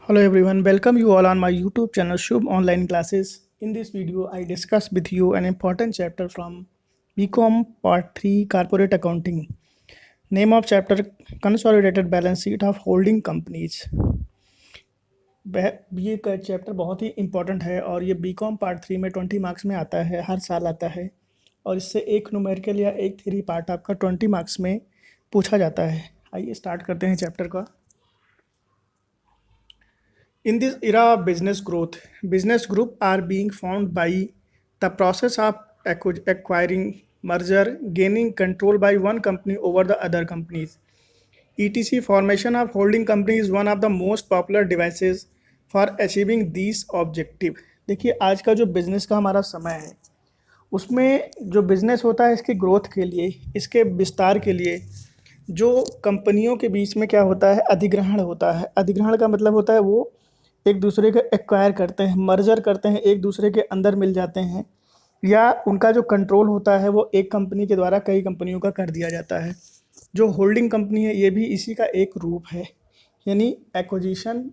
Hello everyone, welcome you all on my YouTube channel Shubh Online Classes. In this video, I discuss with you an important chapter from BCom Part 3 Corporate Accounting. Name of chapter Consolidated Balance Sheet of Holding Companies. ये का chapter बहुत ही important है और ये BCom part 3 में 20 marks में आता है, हर साल आता है और इससे एक न्यूमेरिकल या एक थ्योरी पार्ट आपका 20 मार्क्स में पूछा जाता है। आइए स्टार्ट करते हैं चैप्टर का। In this era of business growth, business group are being formed by the process of acquiring, merger, gaining control by one company over the other companies. ETC formation of holding company is one of the most popular devices for achieving these objective. देखिए आज का जो business का हमारा समय है उसमें जो बिज़नेस होता है इसके ग्रोथ के लिए, इसके विस्तार के लिए जो कंपनियों के बीच में क्या होता है, अधिग्रहण होता है। अधिग्रहण का मतलब होता है वो एक दूसरे को एक्वायर करते हैं, मर्जर करते हैं, एक दूसरे के अंदर मिल जाते हैं या उनका जो कंट्रोल होता है वो एक कंपनी के द्वारा कई कंपनियों का कर दिया जाता है। जो होल्डिंग कंपनी है ये भी इसी का एक रूप है, यानी एक्विजिशन,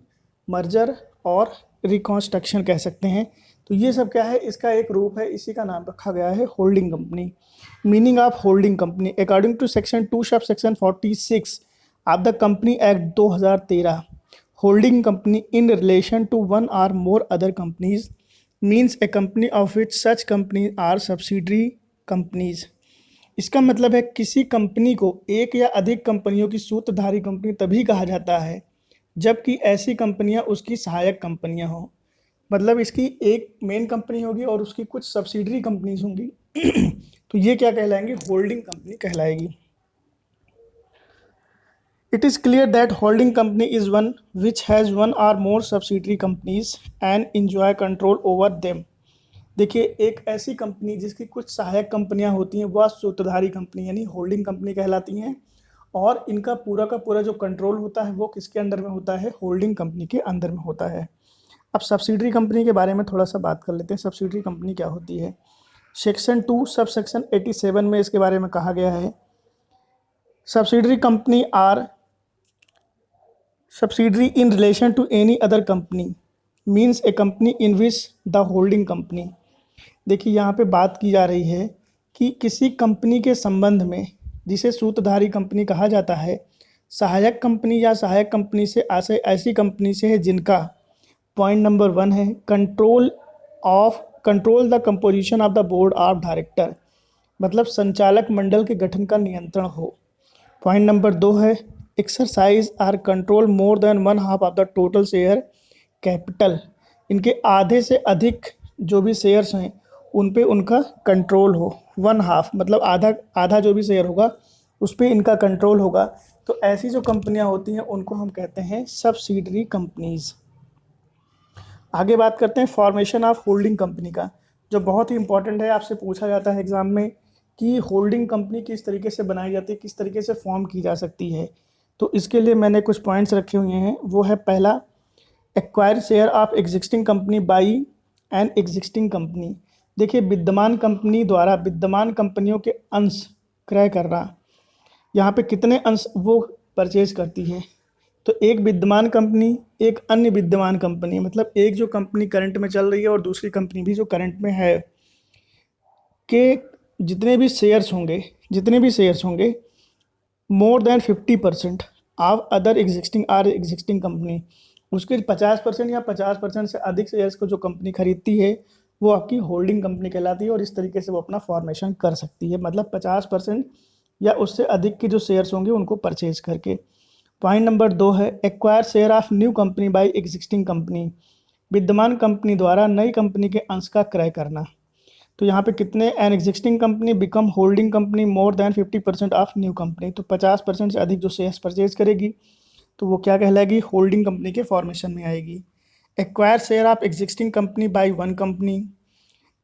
मर्जर और रिकॉन्स्ट्रक्शन कह सकते हैं। तो ये सब क्या है, इसका एक रूप है, इसी का नाम रखा गया है holding company. Meaning of holding company according to section 2 sub section 46 of the company act 2013, holding company in relation to one or more other companies means a company of which such companies are subsidiary companies। इसका मतलब है किसी company को एक या अधिक कंपनियों की सूत्रधारी कंपनी तभी कहा जाता है जबकि ऐसी कंपनियां उसकी सहायक कंपनियां हों। मतलब इसकी एक मेन कंपनी होगी और उसकी कुछ सब्सिडरी कंपनीज होंगी तो ये क्या कहलाएंगी, होल्डिंग कंपनी कहलाएगी। It is clear that holding company is one which has one or more subsidiary companies and enjoy control over them। देखिए एक ऐसी कंपनी जिसकी कुछ सहायक कंपनियां होती हैं वह सूत्रधारी कंपनी यानी होल्डिंग कंपनी कहलाती हैं और इनका पूरा का पूरा जो कंट्रोल होता है वो किसके अंडर में होता है, होल्डिंग कंपनी के अंदर में होता है। अब सब्सिडरी कंपनी के बारे में थोड़ा सा बात कर लेते हैं। सब्सिडरी कंपनी क्या होती है? सेक्शन 2 सब सेक्शन 87 में इसके बारे में कहा गया है, subsidiary company are subsidiary in relation to any other company means a company in which the holding company। देखिए यहाँ पे बात की जा रही है कि किसी कंपनी के संबंध में जिसे सूत्रधारी कंपनी कहा जाता है, सहायक कंपनी या सहायक कंपनी से ऐसी कंपनी से है जिनका पॉइंट नंबर 1 है control the composition of the board of director, मतलब संचालक मंडल के गठन का नियंत्रण हो। पॉइंट नंबर 2 है exercise or control more than 1/2 of the total share capital, इनके आधे से अधिक जो भी शेयर्स हैं उन पे उनका कंट्रोल हो। 1/2 मतलब आधा जो भी शेयर होगा उस पर इनका कंट्रोल होगा। तो ऐसी जो कंपनियां होती हैं उनको हम कहते हैं सब्सिडरी कंपनीज। आगे बात करते हैं फॉर्मेशन ऑफ होल्डिंग कंपनी का, जो बहुत ही इंपॉर्टेंट है, आपसे पूछा जाता है एग्जाम में कि होल्डिंग कंपनी किस तरीके से बनाई जाती है, किस तरीके से फॉर्म की जा सकती है। तो इसके लिए मैंने कुछ पॉइंट्स रखे हुए हैं। वो है पहला, acquire share of existing accompany by an existing company. देखिए विद्यमान कंपनी द्वारा विद्यमान कंपनियों के अंश क्रय करना। यहाँ पे कितने अंश वो परचेज करती है, तो एक विद्यमान कंपनी एक अन्य विद्यमान कंपनी, मतलब एक जो कंपनी करंट में चल रही है और दूसरी कंपनी भी जो करंट में है के जितने भी शेयर्स होंगे more than 50% of other existing company, उसके 50% या 50% से अधिक शेयर्स को जो कंपनी खरीदती है वो आपकी होल्डिंग कंपनी कहलाती है और इस तरीके से वो अपना फॉर्मेशन कर सकती है, मतलब 50% या उससे अधिक के जो शेयर्स होंगे उनको परचेज करके। पॉइंट नंबर 2 है acquire share of new accompany by existing company, विद्यमान कंपनी द्वारा नई कंपनी के अंश का क्रय करना। तो यहाँ पे कितने, an existing company become holding company more than 50% of new company, तो 50% से अधिक जो शेयर्स परचेज करेगी तो वो क्या कहलाएगी, होल्डिंग कंपनी के फॉर्मेशन में आएगी। Acquire share of existing accompany by one company.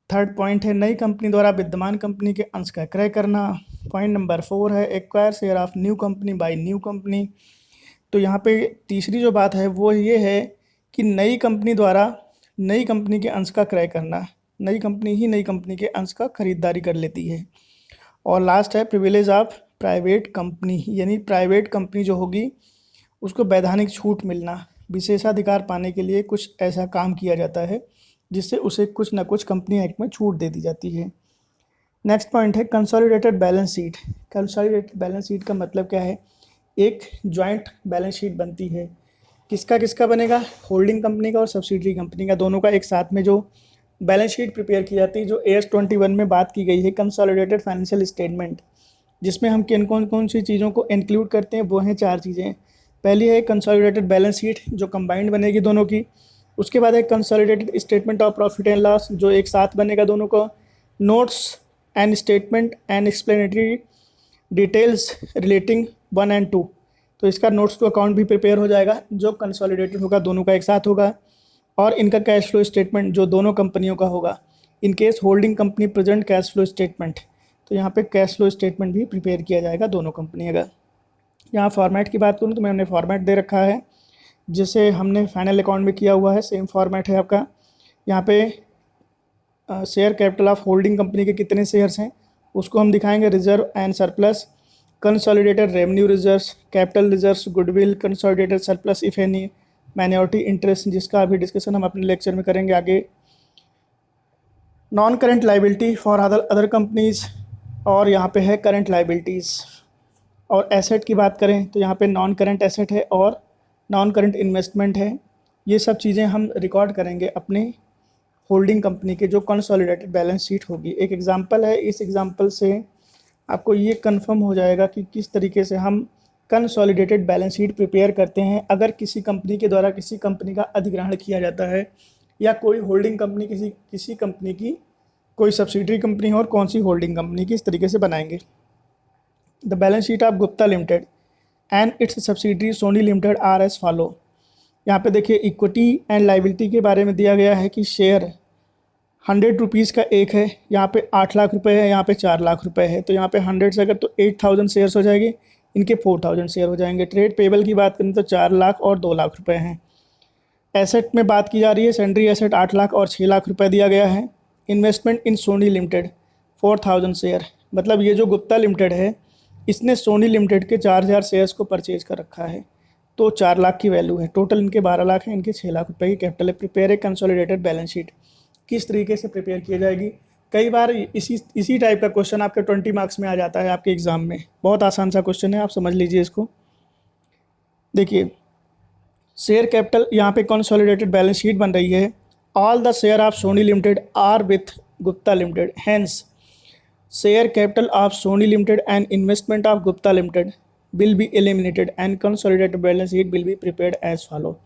Third point है नई कंपनी द्वारा विद्यमान कंपनी के अंश का क्रय करना। पॉइंट नंबर 4 है acquire share of new accompany by new company. तो यहाँ पे तीसरी जो बात है वो ये है कि नई कंपनी द्वारा नई कंपनी के अंश का क्रय करना, नई कंपनी ही नई कंपनी के अंश का खरीदारी कर लेती है। और लास्ट है प्रिविलेज ऑफ प्राइवेट कंपनी, यानी प्राइवेट कंपनी जो होगी उसको वैधानिक छूट मिलना, विशेषाधिकार पाने के लिए कुछ ऐसा काम किया जाता है जिससे उसे कुछ ना कुछ कंपनी एक्ट में छूट दे दी जाती है। नेक्स्ट पॉइंट है consolidated balance sheet. Consolidated balance sheet का मतलब क्या है? एक जॉइंट बैलेंस शीट बनती है। किसका किसका बनेगा? होल्डिंग कंपनी का और सब्सिडरी कंपनी का, दोनों का एक साथ में जो बैलेंस शीट प्रिपेयर की जाती है, जो AS 21 में बात की गई है कंसोलिडेटेड फाइनेंशियल स्टेटमेंट, जिसमें हम किन कौन सी चीज़ों को इंक्लूड करते हैं, वो हैं 4 चीज़ें। पहली है कंसोलिडेटेड बैलेंस शीट जो कंबाइंड बनेगी दोनों की। उसके बाद है consolidated statement of profit and loss जो एक साथ बनेगा दोनों को। Notes and statement and explanatory details relating 1 and 2, तो इसका नोट्स टू अकाउंट भी प्रिपेयर हो जाएगा जो कंसोलिडेटेड होगा, दोनों का एक साथ होगा। और इनका कैश फ्लो स्टेटमेंट जो दोनों कंपनियों का होगा, in case holding company present cash flow statement, तो यहाँ पे कैश फ्लो स्टेटमेंट भी प्रिपेयर किया जाएगा दोनों कंपनी का। यहाँ फॉर्मेट की बात करूँ तो मैंने फॉर्मेट दे रखा है जिसे हमने फाइनल अकाउंट में किया हुआ है, सेम फॉर्मेट है आपका। यहाँ पे share capital of holding company के कितने शेयर्स हैं उसको हम दिखाएंगे, reserve and surplus, consolidated revenue reserves, capital reserves, goodwill, consolidated surplus if any, minority interest, जिसका अभी डिस्कशन हम अपने लेक्चर में करेंगे आगे। Non current liability for other companies, और यहाँ पे है करंट लाइबिलिटीज़। और एसेट की बात करें तो यहाँ पे नॉन करंट एसेट है और नॉन करंट इन्वेस्टमेंट है। ये सब चीज़ें हम रिकॉर्ड करेंगे अपने होल्डिंग कंपनी के जो कंसोलिडेटेड बैलेंस शीट होगी। एक एग्जांपल है, इस एग्जांपल से आपको ये कंफर्म हो जाएगा कि किस तरीके से हम कंसोलिडेटेड बैलेंस शीट प्रिपेयर करते हैं अगर किसी कंपनी के द्वारा किसी कंपनी का अधिग्रहण किया जाता है, या कोई होल्डिंग कंपनी किसी कंपनी की कोई सब्सिडरी कंपनी हो और कौन सी होल्डिंग कंपनी की, इस तरीके से बनाएंगे। The balance sheet of Gupta limited and its subsidiary Sony limited are as follow. यहाँ पे देखिए इक्विटी एंड लाइबिलिटी के बारे में दिया गया है कि शेयर 100 रुपीज़ का एक है, यहाँ पे 8 लाख रुपए है, यहाँ पे 4 लाख रुपए है, तो यहाँ पे 100 से अगर तो 8000 शेयर्स हो जाएंगे, इनके 4000 शेयर हो जाएंगे। ट्रेड पेबल की बात करें तो 4 लाख और 2 लाख रुपए हैं। एसेट में बात की जा रही है, सेंड्री एसेट 8 लाख और 6 लाख रुपए दिया गया है। Investment in Sony limited 4000 share, मतलब ये जो गुप्ता लिमिटेड है इसने सोनी लिमिटेड के 4000 शेयर्स को परचेज कर रखा है, तो 4 लाख की वैल्यू है। टोटल इनके 12 लाख है, इनके 6 लाख रुपए की कैपिटल है। Prepare a consolidated balance sheet किस तरीके से प्रिपेयर की जाएगी? कई बार इसी टाइप का क्वेश्चन आपके 20 मार्क्स में आ जाता है आपके एग्जाम में। बहुत आसान सा क्वेश्चन है, आप समझ लीजिए इसको। देखिए शेयर कैपिटल, यहाँ पे कंसोलिडेटेड बैलेंस शीट बन रही है। All the share of Sony limited are with Gupta limited, hence share capital of Sony limited and investment of Gupta limited will be eliminated and consolidated balance sheet will be prepared as follow.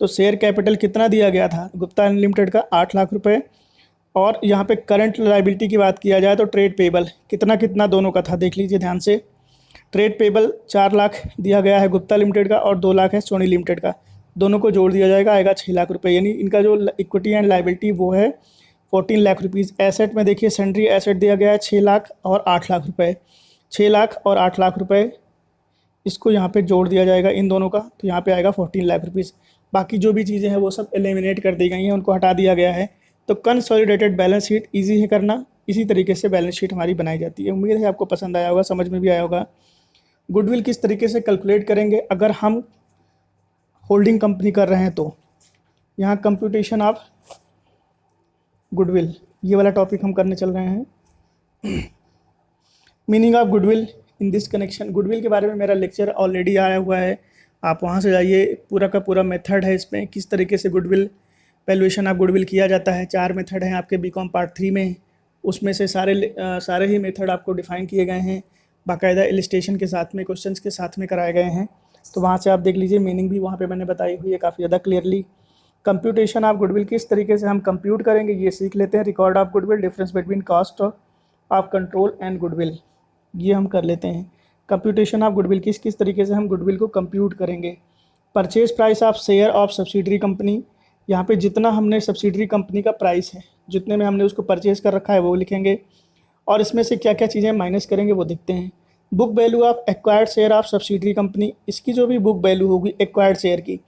तो share capital कितना दिया गया था Gupta limited का? 8 लाख रुपए। और यहाँ पे करंट लाइबिलिटी की बात किया जाए तो ट्रेड पेबल कितना दोनों का था, देख लीजिए ध्यान से। ट्रेड पेबल 4 लाख दिया गया है गुप्ता लिमिटेड का और 2 लाख है सोनी लिमिटेड का, दोनों को जोड़ दिया जाएगा, आएगा 6 लाख रुपए। यानी इनका जो इक्विटी एंड लाइबिलिटी वो है 14 लाख रुपीज़। एसेट में देखिए सेंड्री एसेट दिया गया है 6 लाख और 8 लाख रुपए, 6 लाख और 8 लाख रुपए, इसको यहाँ पे जोड़ दिया जाएगा इन दोनों का, तो यहाँ पे आएगा 14 लाख रुपीज़। बाकी जो भी चीज़ें हैं वो सब एलिमिनेट कर दी गई हैं, उनको हटा दिया गया है। तो कंसोलिडेटेड बैलेंस शीट ईजी है करना, इसी तरीके से बैलेंस शीट हमारी बनाई जाती है। उम्मीद है आपको पसंद आया होगा, समझ में भी आया होगा। गुडविल किस तरीके से कैलकुलेट करेंगे अगर हम होल्डिंग कंपनी कर रहे हैं, तो यहाँ कंप्यूटेशन ऑफ गुडविल, ये वाला टॉपिक हम करने चल रहे हैं। Meaning of goodwill in this connection, goodwill के बारे में मेरा लेक्चर ऑलरेडी आया हुआ है, आप वहाँ से जाइए। पूरा का पूरा मेथड है इसमें, किस तरीके से गुडविल वैल्यूएशन ऑफ गुडविल किया जाता है। 4 मेथड हैं आपके बीकॉम पार्ट 3 में, उसमें से सारे ही मेथड आपको डिफाइन किए गए हैं, बाकायदा इलिस्ट्रेशन के साथ में, क्वेश्चंस के साथ में कराए गए हैं। तो वहाँ से आप देख लीजिए, मीनिंग भी वहाँ पे मैंने बताई हुई है काफ़ी ज़्यादा क्लियरली। कंप्यूटेशन ऑफ गुडविल किस तरीके से हम कंप्यूट करेंगे ये सीख लेते हैं। Record of goodwill, difference between cost of control and goodwill, ये हम कर लेते हैं। कंप्यूटेशन ऑफ गुडविल किस तरीके से हम गुडविल को कंप्यूट करेंगे। Purchase price of share of subsidiary company, यहाँ पे जितना हमने सब्सिडरी कंपनी का प्राइस है, जितने में हमने उसको परचेज कर रखा है वो लिखेंगे, और इसमें से क्या क्या चीज़ें माइनस करेंगे वो देखते हैं। Book value of acquired share of subsidiary company, इसकी जो भी बुक वैल्यू होगी एक्वायर्ड शेयर की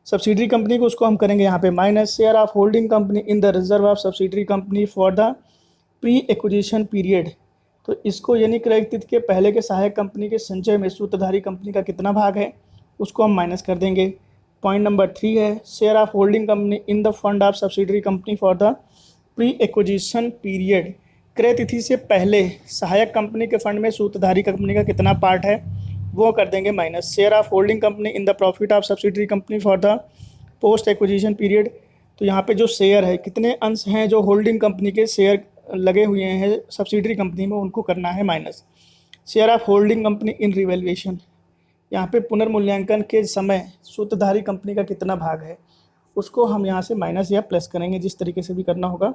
सब्सिडरी कंपनी को, उसको हम करेंगे यहाँ पे minus. Share of holding company in the reserve of subsidiary company for the pre acquisition period, तो इसको यानी क्रय तिथि के पहले के सहायक कंपनी के संचय में सूत्रधारी कंपनी का कितना भाग है उसको हम माइनस कर देंगे। पॉइंट नंबर 3 है share of holding company in the fund of subsidiary company for the pre acquisition period. क्रय तिथि से पहले सहायक कंपनी के फंड में सूत्रधारी कंपनी का कितना पार्ट है वो कर देंगे minus. Share of holding company in the profit of subsidiary company for the post acquisition period. तो यहाँ पे जो शेयर है कितने अंश हैं जो होल्डिंग कंपनी के शेयर लगे हुए हैं सब्सिडरी कंपनी में उनको करना है minus. Share of holding company in revaluation, यहाँ पे पुनर्मूल्यांकन के समय सूत्रधारी कंपनी का कितना भाग है उसको हम यहाँ से माइनस या प्लस करेंगे, जिस तरीके से भी करना होगा।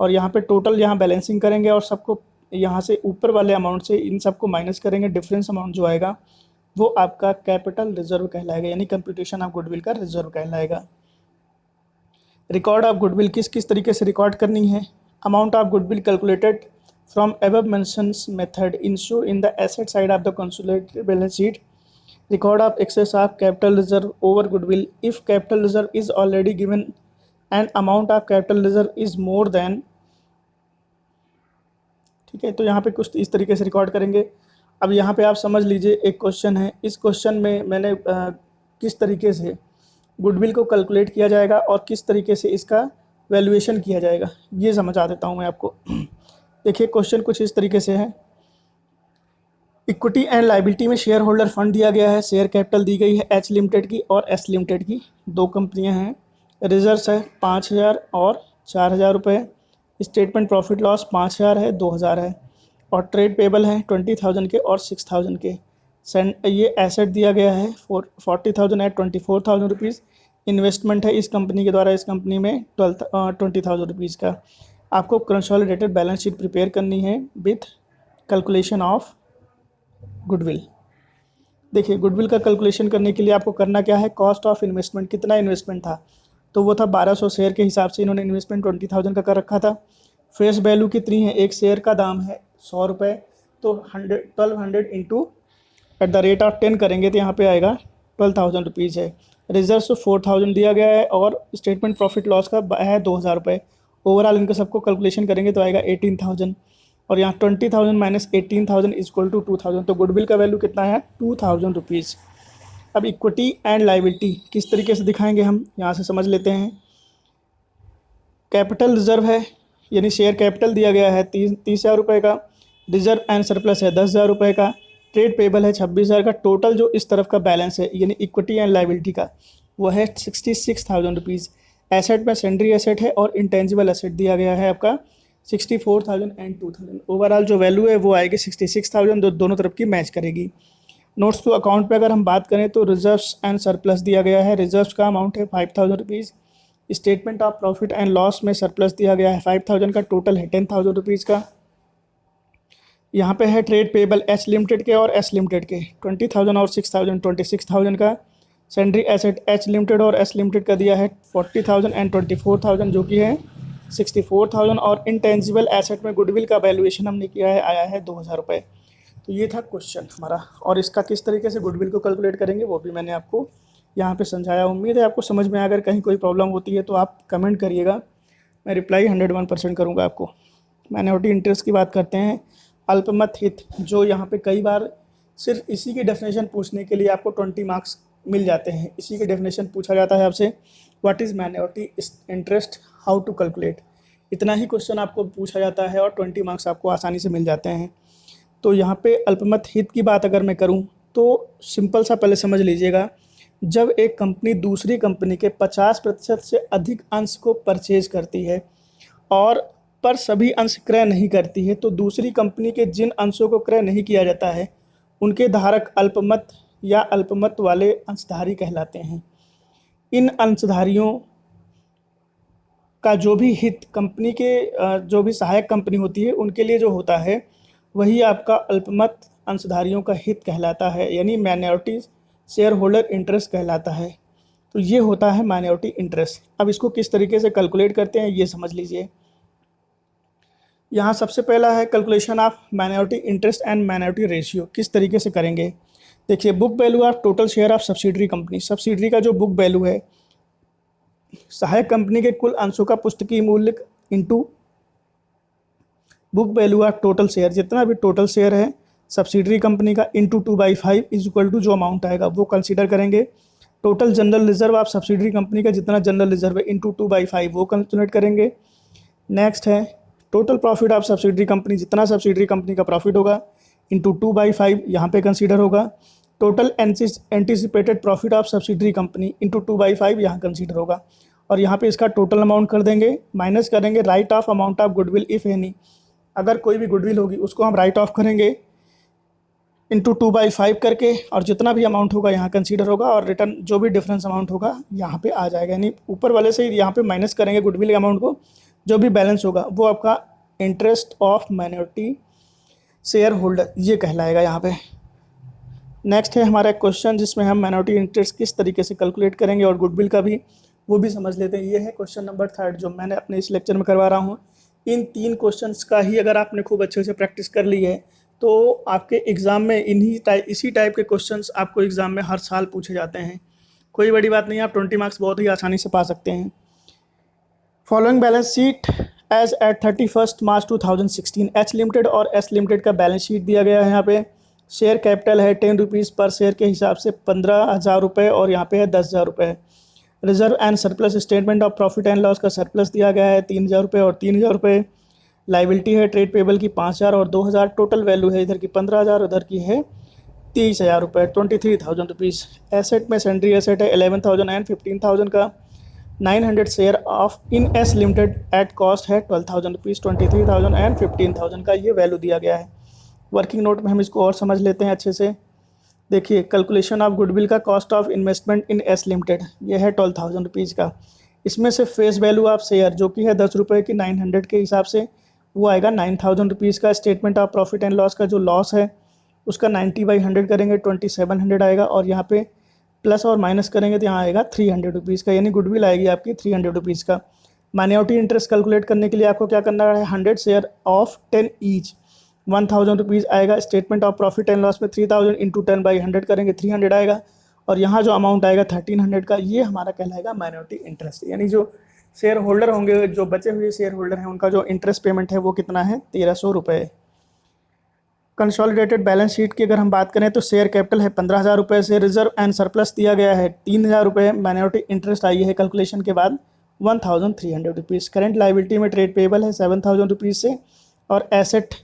और यहाँ पे टोटल यहाँ बैलेंसिंग करेंगे और सबको यहाँ से ऊपर वाले अमाउंट से इन सबको माइनस करेंगे। डिफरेंस अमाउंट जो आएगा वो आपका कैपिटल रिजर्व कहलाएगा, यानी कंप्यूटेशन ऑफ गुडविल का रिजर्व कहलाएगा। रिकॉर्ड ऑफ गुडविल किस किस तरीके से रिकॉर्ड करनी है। Amount of goodwill calculated from above mentions method इंशू in the asset side of the consolidated balance sheet. Record of excess of capital reserve over goodwill if capital reserve is already given and amount of capital reserve is more than। ठीक है, तो यहाँ पे कुछ इस तरीके से record करेंगे। अब यहाँ पे आप समझ लीजिए एक क्वेश्चन है, इस क्वेश्चन में मैंने किस तरीके से गुडविल को कैलकुलेट किया जाएगा और किस तरीके से इसका वैल्यूएशन किया जाएगा ये समझा देता हूँ मैं आपको। देखिए क्वेश्चन कुछ इस तरीके से है। इक्विटी एंड लाइबिलिटी में शेयर होल्डर फंड दिया गया है, शेयर कैपिटल दी गई है एच लिमिटेड की और एस लिमिटेड की, दो कंपनियां हैं। रिजर्व्स है 5,000 और 4,000 रुपये। स्टेटमेंट प्रॉफिट लॉस 5,000 है 2,000 है और ट्रेड पेबल है 20,000 के और 6,000 के। ये एसेट दिया गया है 40,000 एट 24,000 रुपीज़। इन्वेस्टमेंट है इस कंपनी के द्वारा इस कंपनी में 20,000 रुपीज़ का। आपको कंसोलिडेटेड बैलेंस शीट प्रिपेयर करनी है विथ कैलकुलेशन ऑफ गुडविल। देखिए गुडविल का कैलकुलेशन करने के लिए आपको करना क्या है, कॉस्ट ऑफ इन्वेस्टमेंट, कितना इन्वेस्टमेंट था तो वो था 1,200 शेयर के हिसाब से इन्होंने इन्वेस्टमेंट 20,000 का कर रखा था। फेस वैल्यू कितनी है, एक शेयर का दाम है 100 रुपये, तो 1200 into at the rate of 10 करेंगे तो यहाँ पे आएगा 12,000 रुपीज़ है। रिजर्व 4,000 दिया गया है और स्टेटमेंट प्रॉफिट लॉस का है 2,000 रुपये। ओवरऑल इनका सबको कैलकुलेशन करेंगे तो आएगा 18,000 और यहाँ 20,000 माइनस 18,000 इक्वल टू 2,000, तो गुडविल का वैल्यू कितना है 2,000 रुपीज़। अब इक्विटी एंड लाइबिलिटी किस तरीके से दिखाएंगे हम यहाँ से समझ लेते हैं। कैपिटल रिजर्व है यानी शेयर कैपिटल दिया गया है 30,000 रुपये का। रिजर्व एंड सरप्लस है 10,000 रुपये का। ट्रेड पेबल है 26,000 का। टोटल जो इस तरफ का बैलेंस है यानी इक्विटी एंड लाइबिलिटी का वो है 66,000 रुपीज़। एसेट में सेंड्री एसेट है और इंटेंजिबल एसेट दिया गया है आपका 64,000 एंड 2,000। ओवरऑल जो वैल्यू है वो आएगी 66,000, दोनों तरफ की मैच करेगी। नोट्स टू अकाउंट पे अगर हम बात करें तो रिजर्व्स एंड सरप्लस दिया गया है। रिजर्व्स का अमाउंट है 5,000 rupees. Statement of profit and loss में सरप्लस दिया गया है 5,000 का, टोटल है 10,000 रुपीज़ का। यहाँ पे है ट्रेड पेबल एच लिमिटेड के और एस लिमिटेड के 20,000 और 6,000 26,000 का। सेंड्री एसेट एच लिमिटेड और एस लिमिटेड का दिया है 40,000 एंड 24,000 जो कि है 64,000 और इंटेंजिबल एसेट में गुडविल का वैल्यूएशन हमने किया है आया है 2,000 रुपये। तो ये था क्वेश्चन हमारा और इसका किस तरीके से गुडविल को कैलकुलेट करेंगे वो भी मैंने आपको यहाँ पे समझाया। उम्मीद है आपको समझ में। अगर कहीं कोई प्रॉब्लम होती है तो आप कमेंट करिएगा, मैं रिप्लाई 101% करूँगा आपको। माइनॉरिटी इंटरेस्ट की बात करते हैं। अल्पमत हित, जो यहाँ पे कई बार सिर्फ इसी की डेफिनेशन पूछने के लिए आपको 20 मार्क्स मिल जाते हैं। इसी की डेफिनेशन पूछा जाता है आपसे, what is minority interest, how to calculate. इतना ही क्वेश्चन आपको पूछा जाता है और 20 मार्क्स आपको आसानी से मिल जाते हैं। तो यहाँ पे अल्पमत हित की बात अगर मैं करूँ तो सिंपल सा पहले समझ लीजिएगा, जब एक कंपनी दूसरी कंपनी के 50% से अधिक अंश को परचेज करती है और पर सभी अंश क्रय नहीं करती है तो दूसरी कंपनी के जिन अंशों को क्रय नहीं किया जाता है उनके धारक अल्पमत या अल्पमत वाले अंशधारी कहलाते हैं। इन अंशधारियों का जो भी हित कंपनी के जो भी सहायक कंपनी होती है उनके लिए जो होता है वही आपका अल्पमत अंशधारियों का हित कहलाता है, यानी माइनॉरिटी शेयर होल्डर इंटरेस्ट कहलाता है। तो ये होता है माइनॉरिटी इंटरेस्ट। अब इसको किस तरीके से कैलकुलेट करते हैं ये समझ लीजिए। यहाँ सबसे पहला है calculation of minority interest and minority ratio. किस तरीके से करेंगे, देखिए book value of total share of subsidiary company. Subsidiary का जो बुक वैल्यू है सहायक कंपनी के कुल अंशों का पुस्तकीय मूल्य into book value of total share, जितना भी टोटल शेयर है सब्सिडरी कंपनी का इंटू 2/5 इज इक्वल टू जो अमाउंट आएगा वो कंसीडर करेंगे टोटल जनरल रिजर्व आप सब्सिडरी कंपनी का जितना जनरल रिजर्व है इंटू 2/5 वो कैलकुलेट करेंगे। नेक्स्ट है total profit of subsidiary company, जितना सब्सिडरी कंपनी का प्रॉफिट होगा इंटू 2/5 यहाँ पे कंसीडर होगा। Total anticipated profit of subsidiary company into 2/5 यहाँ कंसीडर होगा। और यहाँ पे इसका टोटल अमाउंट कर देंगे, माइनस करेंगे right of amount of goodwill if any, अगर कोई भी गुडविल होगी उसको हम राइट ऑफ करेंगे इंटू 2/5 करके, और जितना भी अमाउंट होगा यहाँ कंसीडर होगा, और रिटर्न जो भी डिफरेंस अमाउंट होगा यहाँ पे आ जाएगा। यानी ऊपर वाले से यहाँ पे माइनस करेंगे गुडविल अमाउंट को, जो भी बैलेंस होगा वो आपका interest of minority share holder ये कहलाएगा यहाँ पे। नेक्स्ट है हमारा एक क्वेश्चन जिसमें हम माइनॉरिटी इंटरेस्ट किस तरीके से कैलकुलेट करेंगे और गुडविल का भी वो भी समझ लेते हैं। ये है क्वेश्चन नंबर 3 जो मैंने अपने इस लेक्चर में करवा रहा हूँ। इन 3 क्वेश्चंस का ही अगर आपने खूब अच्छे से प्रैक्टिस कर ली है तो आपके एग्ज़ाम में इसी टाइप के क्वेश्चंस आपको एग्ज़ाम में हर साल पूछे जाते हैं। कोई बड़ी बात नहीं है, आप 20 मार्क्स बहुत ही आसानी से पा सकते हैं। Following balance sheet as at 31 March 2016, H limited और एस लिमिटेड का बैलेंस शीट दिया गया है। यहाँ पे शेयर कैपिटल है 10 रुपीज़ पर शेयर के हिसाब से 15,000 रुपये, और यहाँ पे है 10,000 रुपये। Reserve and surplus statement of profit and loss का सरप्लस दिया गया है 3,000 रुपये और 3,000 रुपये। लाइबिलिटी है ट्रेड पेबल की 5,000 और 2,000। टोटल वैल्यू है इधर की 15,000, उधर की है 23,000 रुपये, 23,000 रुपीज़। एसेट में सेंट्री एसेट है 11,000 एंड 15,000 का। 900 share of in S limited at cost है 12,000 रुपीज़, 23,000 एंड 15,000 का ये वैल्यू दिया गया है। वर्किंग नोट में हम इसको और समझ लेते हैं अच्छे से। देखिए कैलकुलेशन ऑफ गुडविल का cost of investment in S limited ये है 12,000 रुपीज़ का। इसमें से फेस वैल्यू ऑफ शेयर जो कि है 10 रुपये की 900 के हिसाब से वो आएगा 9,000 रुपीज़ का। Statement of profit and loss का जो लॉस है उसका 90/100 करेंगे 2700 आएगा, और यहाँ पे प्लस और माइनस करेंगे तो यहाँ आएगा 300 रुपीज़ का, यानी गुडविल आएगी आपकी 300 रुपीज़ का। माइनॉरिटी इंटरेस्ट कैलकुलेट करने के लिए आपको क्या करना है, 100 शेयर ऑफ 10 ईच 1,000 रुपीज़ आएगा। Statement of profit and loss में 3,000 इंटू 10/100 करेंगे 300 आएगा, और यहाँ जो अमाउंट आएगा 1,300 का ये हमारा कहलाएगा माइनॉरिटी इंटरेस्ट। यानी जो शेयर होल्डर होंगे, जो बचे हुए शेयर होल्डर हैं, उनका जो इंटरेस्ट पेमेंट है वो कितना है 1,300 रुपये। कंसोलिडेटेड बैलेंस शीट की अगर हम बात करें तो शेयर कैपिटल है 15,000 रुपये से, रिजर्व एंड सरप्लस दिया गया है 3,000 रुपये, माइनॉरिटी इंटरेस्ट आई है कैलकुलेशन के बाद 1,300 रुपीज़। करेंट लाइबिलिटी में ट्रेड पेबल है 7,000 रुपीज़ से, और एसेट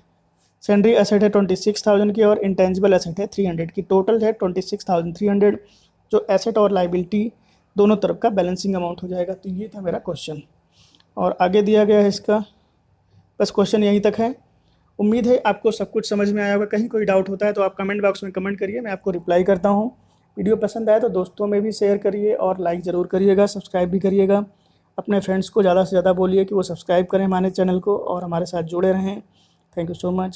सेंड्री एसेट है 26,000 की, और इंटेंजिबल एसेट है 300 की। टोटल है 26,300, जो एसेट और लाइबिलिटी दोनों तरफ का बैलेंसिंग अमाउंट हो जाएगा। तो ये था मेरा क्वेश्चन, और आगे दिया गया है इसका, बस क्वेश्चन यहीं तक है। उम्मीद है आपको सब कुछ समझ में आया होगा। कहीं कोई डाउट होता है तो आप कमेंट बॉक्स में कमेंट करिए, मैं आपको रिप्लाई करता हूँ। वीडियो पसंद आए तो दोस्तों में भी शेयर करिए और लाइक ज़रूर करिएगा, सब्सक्राइब भी करिएगा। अपने फ्रेंड्स को ज़्यादा से ज़्यादा बोलिए कि वो सब्सक्राइब करें हमारे चैनल को और हमारे साथ जुड़े रहें। Thank you so much.